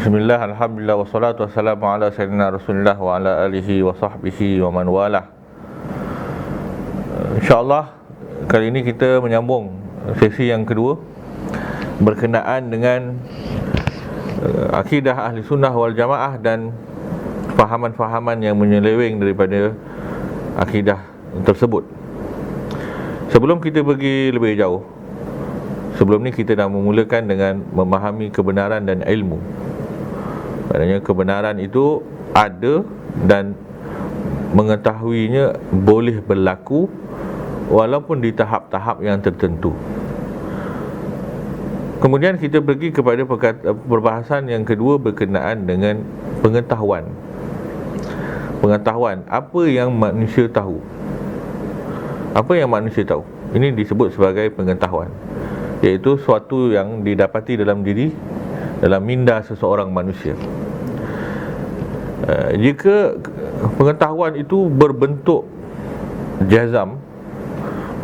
Bismillah, alhamdulillah, wassalatu wassalamu ala sayyidina Rasulullah wa ala alihi wa sahbihi wa man walah. InsyaAllah kali ini kita menyambung sesi yang kedua berkenaan dengan akidah ahli sunnah wal jamaah dan fahaman-fahaman yang menyeleweng daripada akidah tersebut. Sebelum kita pergi lebih jauh, sebelum ni kita dah memulakan dengan memahami kebenaran dan ilmu. Maknanya kebenaran itu ada dan mengetahuinya boleh berlaku walaupun di tahap-tahap yang tertentu. Kemudian kita pergi kepada perbahasan yang kedua berkenaan dengan pengetahuan. Pengetahuan, apa yang manusia tahu? Apa yang manusia tahu? Ini disebut sebagai pengetahuan, iaitu suatu yang didapati dalam diri, dalam minda seseorang manusia. Jika pengetahuan itu berbentuk jazam,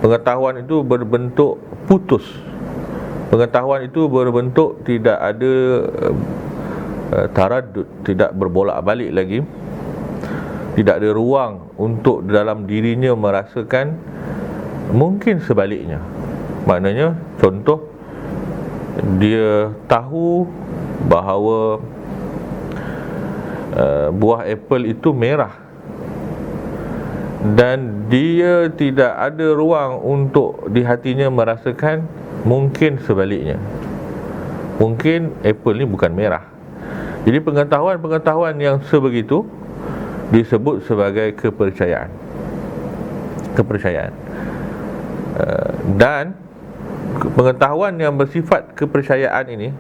pengetahuan itu berbentuk putus, pengetahuan itu berbentuk tidak ada taraddud, tidak berbolak-balik lagi, tidak ada ruang untuk dalam dirinya merasakan, mungkin sebaliknya. Maknanya, contoh, dia tahu bahawa buah apple itu merah dan dia tidak ada ruang untuk di hatinya merasakan mungkin sebaliknya, mungkin apple ni bukan merah. Jadi pengetahuan-pengetahuan yang sebegitu disebut sebagai kepercayaan. Dan pengetahuan yang bersifat kepercayaan ini,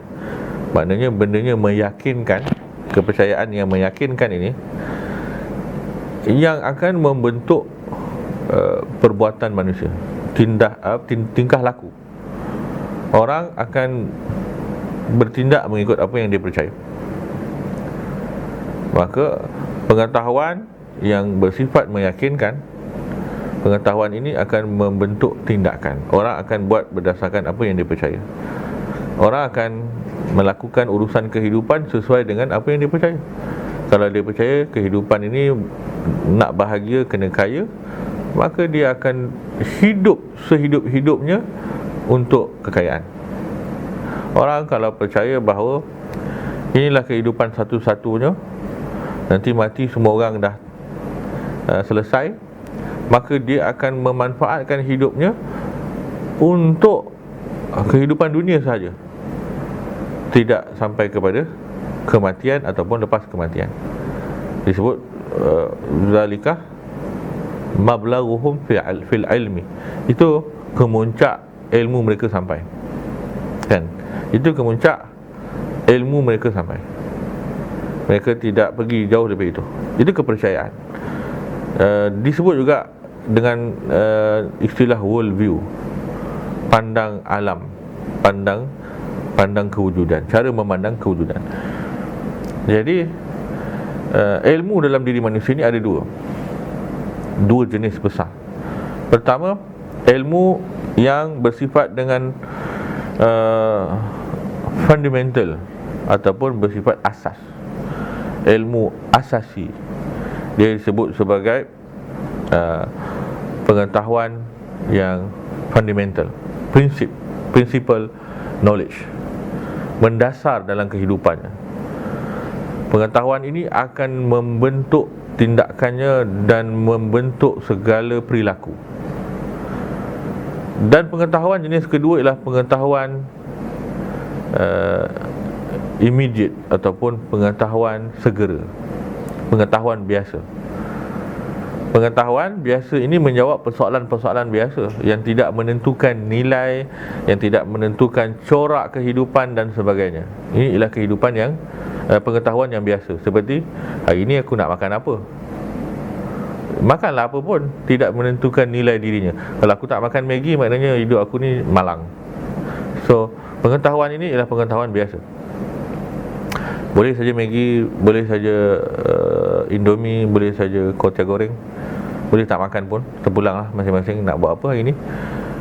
maknanya bendanya meyakinkan, kepercayaan yang meyakinkan ini yang akan membentuk perbuatan manusia, tingkah laku. Orang akan bertindak mengikut apa yang dia percaya. Maka pengetahuan yang bersifat meyakinkan, pengetahuan ini akan membentuk tindakan. Orang akan buat berdasarkan apa yang dia percaya. Orang akan melakukan urusan kehidupan sesuai dengan apa yang dia percaya. Kalau dia percaya kehidupan ini nak bahagia kena kaya, maka dia akan hidup sehidup-hidupnya untuk kekayaan. Orang kalau percaya bahawa inilah kehidupan satu-satunya, nanti mati semua orang dah selesai, maka dia akan memanfaatkan hidupnya untuk kehidupan dunia sahaja, tidak sampai kepada kematian ataupun lepas kematian. Disebut zalika mablaghuhum fil ilmi. Itu kemuncak ilmu mereka sampai. Kan? Itu kemuncak ilmu mereka sampai. Mereka tidak pergi jauh daripada itu. Itu kepercayaan. Disebut juga dengan istilah world view, pandang alam, pandang kewujudan, cara memandang kewujudan. Jadi ilmu dalam diri manusia ini ada dua jenis besar. Pertama, ilmu yang bersifat dengan fundamental ataupun bersifat asas, ilmu asasi. Dia disebut sebagai pengetahuan yang fundamental, principle knowledge, mendasar dalam kehidupannya. Pengetahuan ini akan membentuk tindakannya dan membentuk segala perilaku. Dan pengetahuan jenis kedua ialah pengetahuan immediate ataupun pengetahuan segera, pengetahuan biasa. Pengetahuan biasa ini menjawab persoalan-persoalan biasa yang tidak menentukan nilai, yang tidak menentukan corak kehidupan dan sebagainya. Ini ialah kehidupan yang pengetahuan yang biasa. Seperti hari ini aku nak makan apa, makanlah apa pun, tidak menentukan nilai dirinya. Kalau aku tak makan Maggi, maknanya hidup aku ni malang. So pengetahuan ini ialah pengetahuan biasa. Boleh saja Maggi, boleh saja Indomie, boleh saja kuotie goreng, boleh tak makan pun, terpulanglah masing-masing nak buat apa hari ni.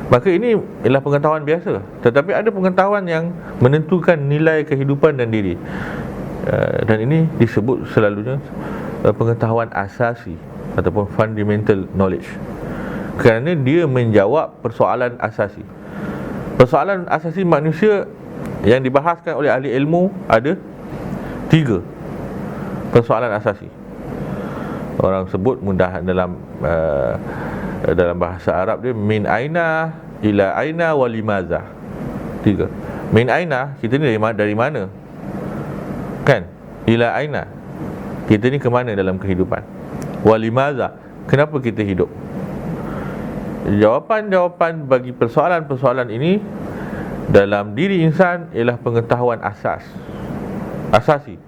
Maka ini ialah pengetahuan biasa, tetapi ada pengetahuan yang menentukan nilai kehidupan dan diri. Dan ini disebut selalunya pengetahuan asasi ataupun fundamental knowledge, kerana dia menjawab persoalan asasi. Persoalan asasi manusia yang dibahaskan oleh ahli ilmu ada 3 persoalan asasi. Orang sebut mudah dalam bahasa Arab dia min aina ila aina wa limaza. 3. Min aina, kita ni dari mana? Kan? Ila aina, kita ni ke mana dalam kehidupan? Wa limaza, kenapa kita hidup? Jawapan-jawapan bagi persoalan-persoalan ini dalam diri insan ialah pengetahuan asasi.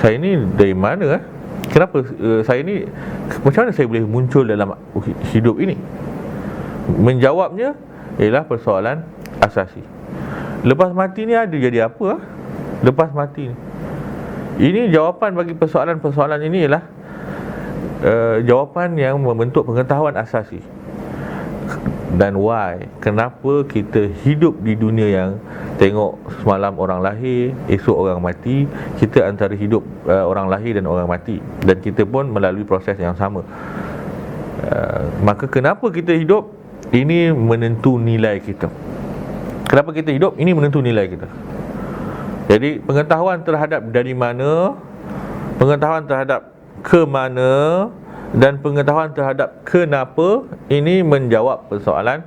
Saya ni dari mana? Kenapa saya ni, macam mana saya boleh muncul dalam hidup ini? Menjawabnya ialah persoalan asasi. Lepas mati ni ada jadi apa? Lepas mati ni, ini jawapan bagi persoalan-persoalan ini ialah jawapan yang membentuk pengetahuan asasi. Dan why, kenapa kita hidup di dunia yang tengok semalam orang lahir, esok orang mati. Kita antara hidup orang lahir dan orang mati, dan kita pun melalui proses yang sama. Maka kenapa kita hidup, ini menentu nilai kita. Kenapa kita hidup, ini menentu nilai kita. Jadi pengetahuan terhadap dari mana, pengetahuan terhadap ke mana, dan pengetahuan terhadap kenapa, ini menjawab persoalan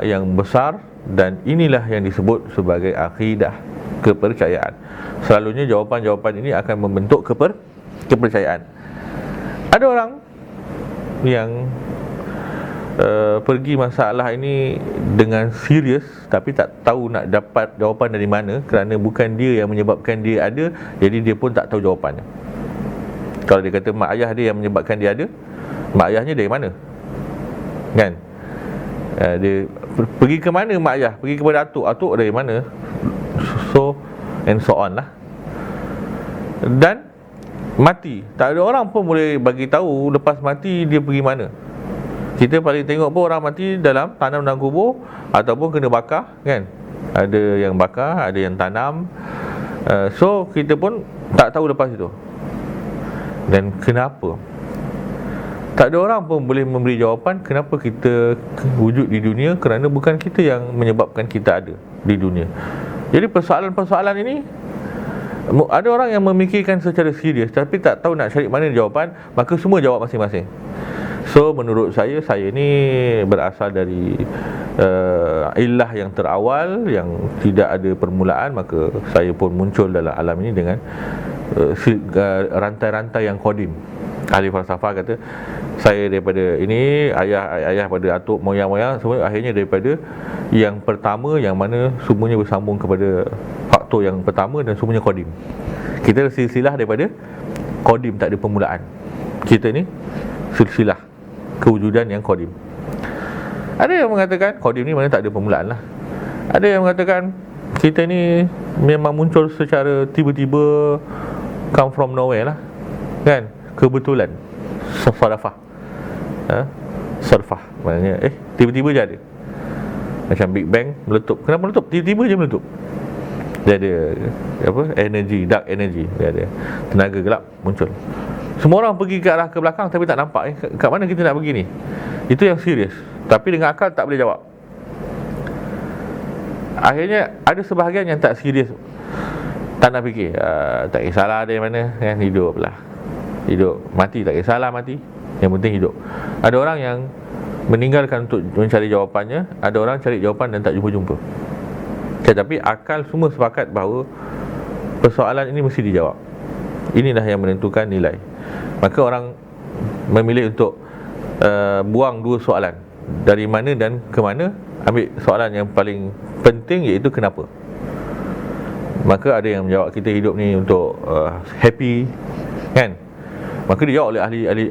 yang besar. Dan inilah yang disebut sebagai akidah, kepercayaan. Selalunya jawapan-jawapan ini akan membentuk kepercayaan. Ada orang yang pergi masalah ini dengan serius, tapi tak tahu nak dapat jawapan dari mana, kerana bukan dia yang menyebabkan dia ada, jadi dia pun tak tahu jawapannya. Kalau dia kata mak ayah dia yang menyebabkan dia ada, mak ayahnya dari mana? Kan? Dia pergi ke mana mak ayah? Pergi kepada atuk dari mana? So and so on lah. Dan mati, tak ada orang pun boleh bagi tahu lepas mati dia pergi mana. Kita paling tengok pun orang mati tanam dalam kubur ataupun kena bakar, kan? Ada yang bakar, ada yang tanam. So kita pun tak tahu lepas itu. Dan kenapa? Tak ada orang pun boleh memberi jawapan kenapa kita wujud di dunia, kerana bukan kita yang menyebabkan kita ada di dunia. Jadi persoalan-persoalan ini, ada orang yang memikirkan secara serius tapi tak tahu nak cari mana jawapan, maka semua jawab masing-masing. So menurut saya ni berasal dari ilah yang terawal, yang tidak ada permulaan. Maka saya pun muncul dalam alam ini dengan rantai-rantai yang kodim. Ahli falsafah kata, saya daripada ini, ayah pada atuk moyang-moyang, semua akhirnya daripada yang pertama, yang mana semuanya bersambung kepada faktor yang pertama dan semuanya kodim. Kita silsilah daripada kodim, tak ada permulaan. Kita ni silsilah kewujudan yang kodim. Ada yang mengatakan kodim ni mana tak ada permulaan lah. Ada yang mengatakan kita ni memang muncul secara tiba-tiba, come from nowhere lah, kan? Kebetulan, sarfah. Sarfah maknanya tiba-tiba je ada. Macam Big Bang meletup. Kenapa meletup? Tiba-tiba je meletup. Dia ada energy, dark energy. Dia ada tenaga gelap muncul. Semua orang pergi ke arah ke belakang tapi tak nampak kat mana kita nak pergi ni. Itu yang serius. Tapi dengan akal tak boleh jawab. Akhirnya ada sebahagian yang tak serius, tak nak fikir, tak kisahlah dari mana, kan? Hidup lah. Hidup, mati tak kisahlah mati, yang penting hidup. Ada orang yang meninggalkan untuk mencari jawapannya. Ada orang cari jawapan dan tak jumpa-jumpa. Tetapi akal semua sepakat bahawa persoalan ini mesti dijawab. Inilah yang menentukan nilai. Maka orang memilih untuk buang 2 soalan, dari mana dan ke mana. Ambil soalan yang paling penting, iaitu kenapa. Maka ada yang menjawab kita hidup ni untuk happy, kan? Maka dijawab oleh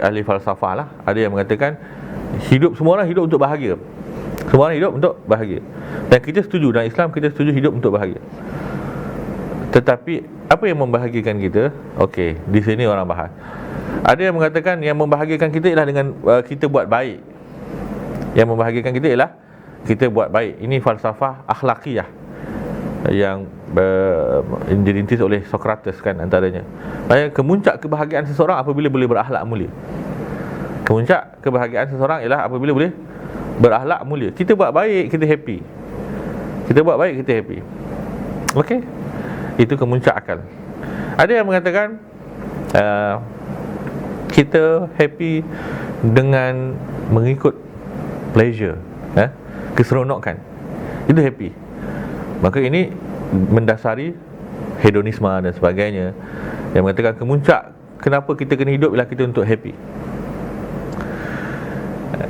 ahli falsafah lah. Ada yang mengatakan semua orang hidup untuk bahagia. Semua orang hidup untuk bahagia. Dan kita setuju, dalam Islam kita setuju hidup untuk bahagia. Tetapi apa yang membahagiakan kita? Okey, di sini orang bahas. Ada yang mengatakan yang membahagiakan kita ialah dengan kita buat baik. Yang membahagiakan kita ialah kita buat baik. Ini falsafah akhlakiyah yang dirintis oleh Socrates kan antaranya. Kemuncak kebahagiaan seseorang apabila boleh berakhlak mulia. Kemuncak kebahagiaan seseorang ialah apabila boleh berakhlak mulia. Kita buat baik, kita happy. Kita buat baik, kita happy. Okey. Itu kemuncak akal. Ada yang mengatakan kita happy dengan mengikut pleasure, keseronokan. Itu happy. Maka ini mendasari hedonisme dan sebagainya, yang mengatakan kemuncak kenapa kita kena hidup ialah kita untuk happy.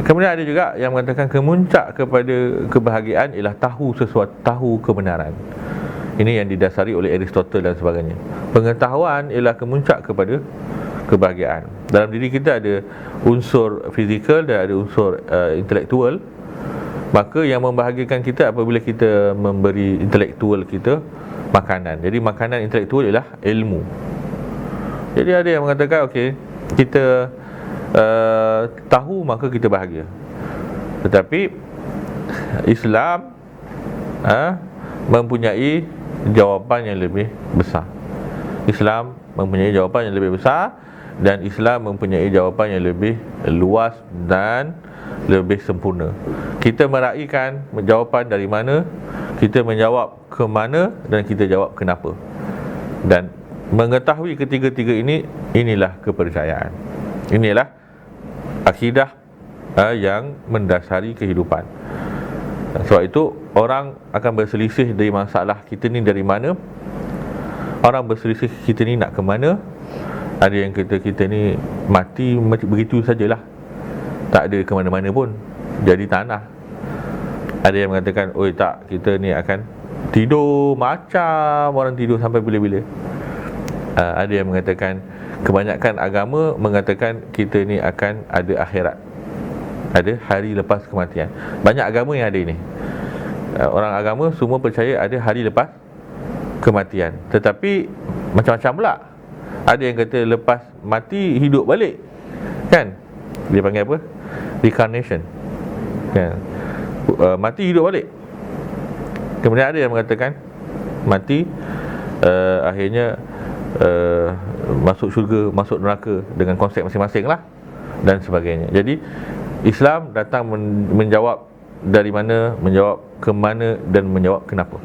Kemudian ada juga yang mengatakan kemuncak kepada kebahagiaan ialah tahu sesuatu, tahu kebenaran. Ini yang didasari oleh Aristotle dan sebagainya. Pengetahuan ialah kemuncak kepada kebahagiaan. Dalam diri kita ada unsur fizikal dan ada unsur intelektual. Maka yang membahagiakan kita apabila kita memberi intelektual kita makanan. Jadi makanan intelektual ialah ilmu. Jadi ada yang mengatakan okey, kita tahu maka kita bahagia. Tetapi Islam mempunyai jawapan yang lebih besar. Islam mempunyai jawapan yang lebih besar, dan Islam mempunyai jawapan yang lebih luas dan lebih sempurna. Kita meraihkan jawapan dari mana, kita menjawab ke mana, dan kita jawab kenapa. Dan mengetahui ketiga-tiga ini, inilah kepercayaan. Inilah akidah yang mendasari kehidupan. Sebab itu orang akan berselisih dari masalah kita ni dari mana. Orang berselisih kita ni nak ke mana. Ada yang kata kita ni mati begitu sajalah, tak ada ke mana-mana pun, jadi tanah. Ada yang mengatakan, oi tak, kita ni akan tidur macam orang tidur sampai bila-bila. Ada yang mengatakan, kebanyakan agama mengatakan kita ni akan ada akhirat, ada hari lepas kematian. Banyak agama yang ada ini. Orang agama semua percaya ada hari lepas kematian. Tetapi macam-macam pula. Ada yang kata lepas mati hidup balik, kan? Dia panggil apa? Reincarnation, kan? Mati hidup balik. Kemudian ada yang mengatakan mati akhirnya masuk syurga, masuk neraka dengan konsep masing-masing lah, dan sebagainya. Jadi Islam datang menjawab dari mana, menjawab ke mana, dan menjawab kenapa.